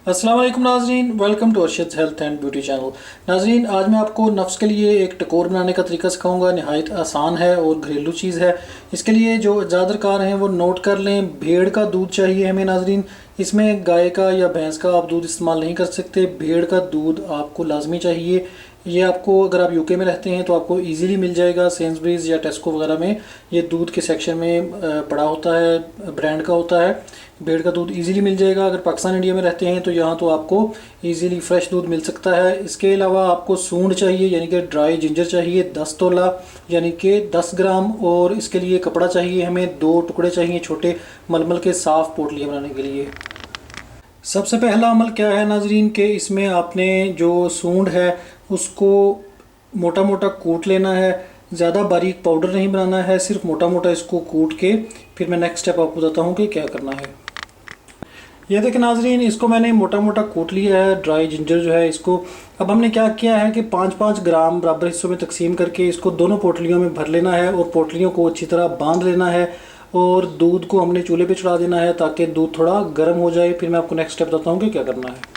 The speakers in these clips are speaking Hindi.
अस्सलाम वालेकुम नाजरीन, welcome to Arshad health and beauty channel. नाजरीन, आज मैं आपको नफ्स के लिए एक टकोर बनाने का तरीका सिखाऊंगा। नहायत आसान है और घरेलू चीज़ है। इसके लिए जो ज़्यादा कार हैं वो नोट कर लें। भेड़ का दूध चाहिए हमें नाजरीन। इसमें गाय का या भैंस का आप दूध इस्तेमाल नहीं कर सकते। भेड़ का दूध आपको लाजमी चाहिए। ये आपको, अगर आप यूके में रहते हैं तो आपको इजीली मिल जाएगा। सेंसब्रीज या टेस्को वगैरह में ये दूध के सेक्शन में पड़ा होता है, ब्रांड का होता है। भेड़ का दूध इजीली मिल जाएगा। अगर पाकिस्तान इंडिया में रहते हैं तो यहाँ तो आपको इजीली फ्रेश दूध मिल सकता है। इसके अलावा आपको सूंड चाहिए, यानी कि ड्राई जिंजर चाहिए 10 तोला, यानी कि 10 ग्राम। और इसके लिए कपड़ा चाहिए हमें, 2 टुकड़े चाहिए छोटे मलमल के, साफ़ पोटलियाँ बनाने के लिए। सबसे पहला अमल क्या है नाजरीन, के इसमें आपने जो सूंड है उसको मोटा मोटा कूट लेना है। ज़्यादा बारीक पाउडर नहीं बनाना है, सिर्फ मोटा मोटा इसको कूट के फिर मैं नेक्स्ट स्टेप आपको बताता हूँ कि क्या करना है। ये देखें नाजरीन, इसको मैंने मोटा मोटा कूट लिया है। ड्राई जिंजर जो है इसको अब हमने क्या किया है कि 5-5 ग्राम बराबर हिस्सों में तकसीम करके इसको दोनों पोटलियों में भर लेना है और पोटलियों को अच्छी तरह बांध लेना है। और दूध को हमने चूल्हे पे चढ़ा देना है ताकि दूध थोड़ा गर्म हो जाए। फिर मैं आपको नेक्स्ट स्टेप बताता हूँ कि क्या करना है।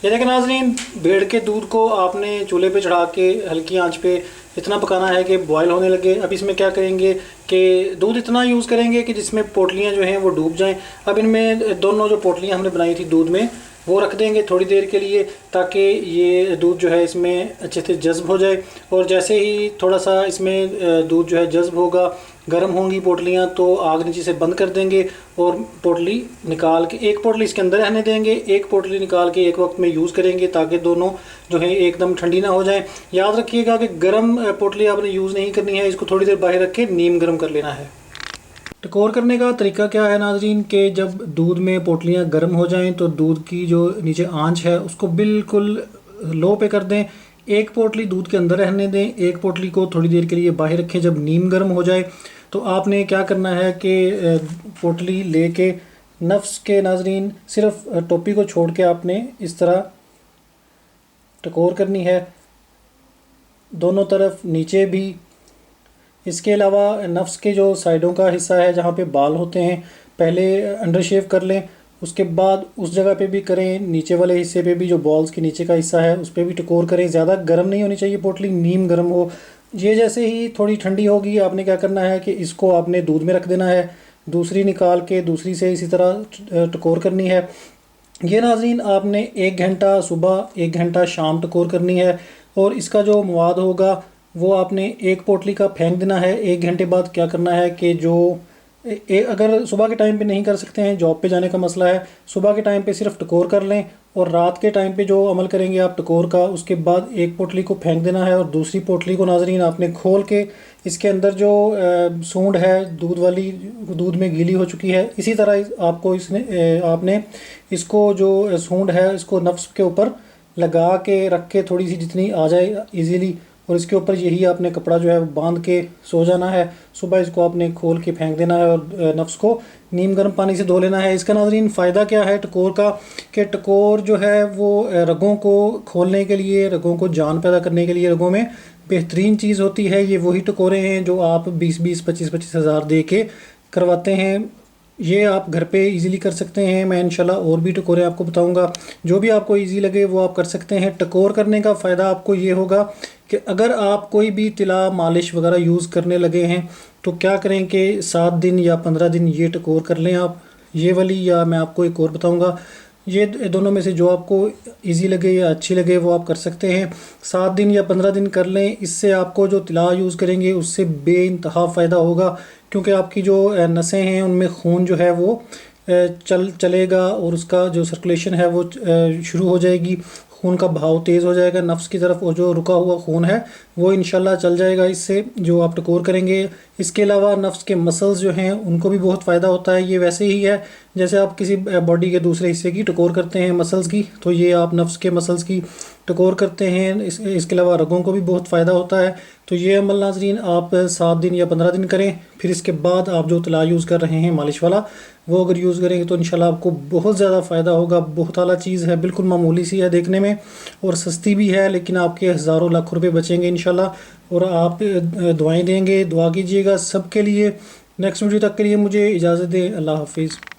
ये देखें नाजरीन, भेड़ के दूध को आपने चूल्हे पे चढ़ा के हल्की आंच पे इतना पकाना है कि बॉयल होने लगे। अब इसमें क्या करेंगे कि दूध इतना यूज़ करेंगे कि जिसमें पोटलियाँ जो हैं वो डूब जाएं। अब इनमें दोनों जो पोटलियाँ हमने बनाई थी दूध में वो रख देंगे थोड़ी देर के लिए, ताकि ये दूध जो है इसमें अच्छे से जज़्ब हो जाए। और जैसे ही थोड़ा सा इसमें दूध जो है जज़्ब होगा, गर्म होंगी पोटलियाँ, तो आग नीचे से बंद कर देंगे और पोटली निकाल के एक पोटली इसके अंदर रहने देंगे, एक पोटली निकाल के एक वक्त में यूज़ करेंगे ताकि दोनों जो है एकदम ठंडी ना हो जाए। याद रखिएगा कि गर्म पोटली आपने यूज़ नहीं करनी है, इसको थोड़ी देर बाहर रख के नीम गर्म कर लेना है। टकोर करने का तरीका क्या है नाजरीन, के जब दूध में पोटलियाँ गर्म हो जाएं तो दूध की जो नीचे आंच है उसको बिल्कुल लो पे कर दें। एक पोटली दूध के अंदर रहने दें, एक पोटली को थोड़ी देर के लिए बाहर रखें। जब नीम गर्म हो जाए तो आपने क्या करना है कि पोटली लेके नफ्स के नाजरीन सिर्फ टोपी को छोड़ के आपने इस तरह टकोर करनी है, दोनों तरफ, नीचे भी। इसके अलावा नफ्स के जो साइडों का हिस्सा है जहाँ पे बाल होते हैं, पहले अंडर शेव कर लें, उसके बाद उस जगह पे भी करें। नीचे वाले हिस्से पे भी जो बॉल्स के नीचे का हिस्सा है उस पर भी टकोर करें। ज़्यादा गर्म नहीं होनी चाहिए पोटली, नीम गर्म हो। ये जैसे ही थोड़ी ठंडी होगी आपने क्या करना है कि इसको आपने दूध में रख देना है, दूसरी निकाल के दूसरी से इसी तरह टकोर करनी है। ये नाज़रीन आपने 1 घंटा सुबह 1 घंटा शाम टकोर करनी है। और इसका जो मवाद होगा वो आपने एक पोटली का फेंक देना है। 1 घंटे बाद क्या करना है कि जो अगर सुबह के टाइम पे नहीं कर सकते हैं, जॉब पे जाने का मसला है, सुबह के टाइम पे सिर्फ टकोर कर लें। और रात के टाइम पे जो अमल करेंगे आप टकोर का, उसके बाद एक पोटली को फेंक देना है और दूसरी पोटली को नाजरीन आपने खोल के इसके अंदर जो सूंड है दूध वाली, दूध में गीली हो चुकी है, इसी तरह आपको आपने इसको जो सूंड है इसको नफ्स के ऊपर लगा के रख के थोड़ी सी जितनी आ जाए इजीली, और इसके ऊपर यही आपने कपड़ा जो है बांध के सो जाना है। सुबह इसको आपने खोल के फेंक देना है और नफ्स को नीम गर्म पानी से धो लेना है। इसका नाज़रीन फ़ायदा क्या है टकोर का, कि टकोर जो है वो रगों को खोलने के लिए, रगों को जान पैदा करने के लिए रगों में बेहतरीन चीज़ होती है। ये वही टकोरे हैं जो आप 20-20, 25-25 हज़ार दे के करवाते हैं। ये आप घर पे इजीली कर सकते हैं। मैं इंशाल्लाह और भी टकोरे आपको बताऊंगा, जो भी आपको इजी लगे वो आप कर सकते हैं। टकोर करने का फ़ायदा आपको ये होगा कि अगर आप कोई भी तिला मालिश वगैरह यूज़ करने लगे हैं तो क्या करें कि 7 दिन या 15 दिन ये टकोर कर लें आप, ये वाली, या मैं आपको एक और बताऊंगा। ये दोनों में से जो आपको इजी लगे या अच्छी लगे वो आप कर सकते हैं। 7 दिन या 15 दिन कर लें। इससे आपको जो तिला यूज़ करेंगे उससे बेइंतहा फ़ायदा होगा, क्योंकि आपकी जो नसें हैं उनमें खून जो है वो चलेगा और उसका जो सर्कुलेशन है वो शुरू हो जाएगी। खून का बहाव तेज़ हो जाएगा नफ्स की तरफ, और जो रुका हुआ खून है वो इंशाल्लाह चल जाएगा इससे, जो आप टकोर करेंगे। इसके अलावा नफ्स के मसल्स जो हैं उनको भी बहुत फ़ायदा होता है। ये वैसे ही है जैसे आप किसी बॉडी के दूसरे हिस्से की टकोर करते हैं मसल्स की, तो ये आप नफ्स के मसल्स की टकोर करते हैं। इसके अलावा रगों को भी बहुत फ़ायदा होता है। तो ये अमल नाजरीन आप 7 दिन या 15 दिन करें। फिर इसके बाद आप जो तिला यूज़ कर रहे हैं मालिश वाला, वो अगर यूज़ करेंगे तो इंशाल्लाह आपको बहुत ज़्यादा फ़ायदा होगा। बहुत आला चीज़ है, बिल्कुल मामूली सी है देखने में और सस्ती भी है, लेकिन आपके हज़ारों लाख रुपए बचेंगे इंशाल्लाह। और आप दुआएं देंगे, दुआ कीजिएगा सबके लिए। नेक्स्ट वीडियो तक के लिए मुझे इजाज़त दें। अल्लाह हाफिज़।